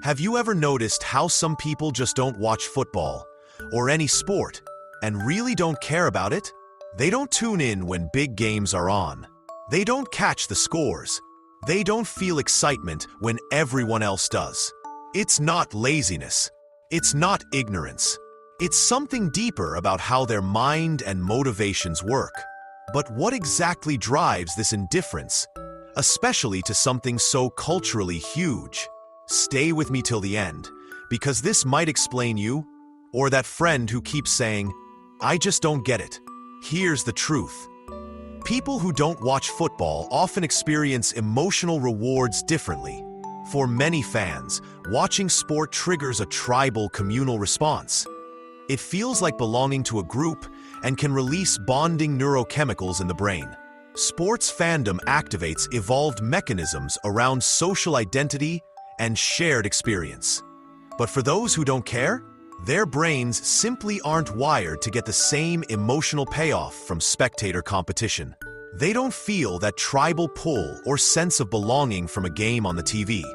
Have you ever noticed how some people just don't watch football or any sport and really don't care about it? They don't tune in when big games are on. They don't catch the scores. They don't feel excitement when everyone else does. It's not laziness. It's not ignorance. It's something deeper about how their mind and motivations work. But what exactly drives this indifference, especially to something so culturally huge? Stay with me till the end, because this might explain you, or that friend who keeps saying, "I just don't get it." Here's the truth. People who don't watch football often experience emotional rewards differently. For many fans, watching sport triggers a tribal communal response. It feels like belonging to a group and can release bonding neurochemicals in the brain. Sports fandom activates evolved mechanisms around social identity and shared experience. But for those who don't care, their brains simply aren't wired to get the same emotional payoff from spectator competition. They don't feel that tribal pull or sense of belonging from a game on the TV.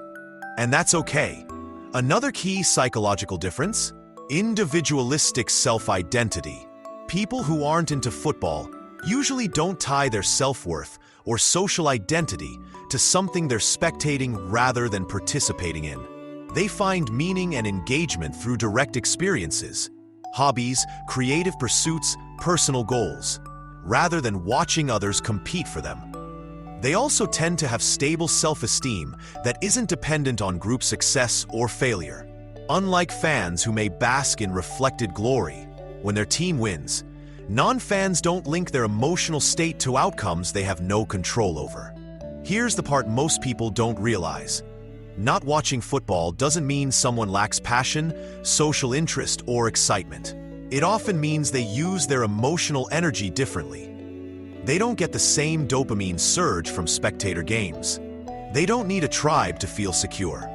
And that's okay. Another key psychological difference: individualistic self-identity. People who aren't into football usually don't tie their self-worth or social identity to something they're spectating rather than participating in. They find meaning and engagement through direct experiences, hobbies, creative pursuits, personal goals, rather than watching others compete for them. They also tend to have stable self-esteem that isn't dependent on group success or failure. Unlike fans who may bask in reflected glory when their team wins, non-fans don't link their emotional state to outcomes they have no control over. Here's the part most people don't realize. Not watching football doesn't mean someone lacks passion, social interest, or excitement. It often means they use their emotional energy differently. They don't get the same dopamine surge from spectator games. They don't need a tribe to feel secure.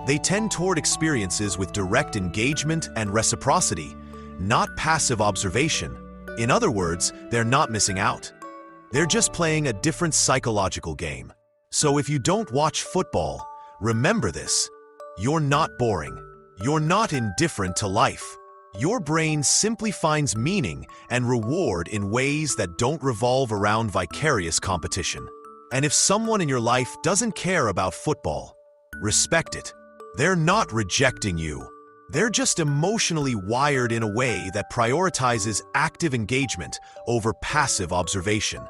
They tend toward experiences with direct engagement and reciprocity, not passive observation. In other words, they're not missing out. They're just playing a different psychological game. So if you don't watch football, remember this: you're not boring. You're not indifferent to life. Your brain simply finds meaning and reward in ways that don't revolve around vicarious competition. And if someone in your life doesn't care about football, respect it. They're not rejecting you. They're just emotionally wired in a way that prioritizes active engagement over passive observation.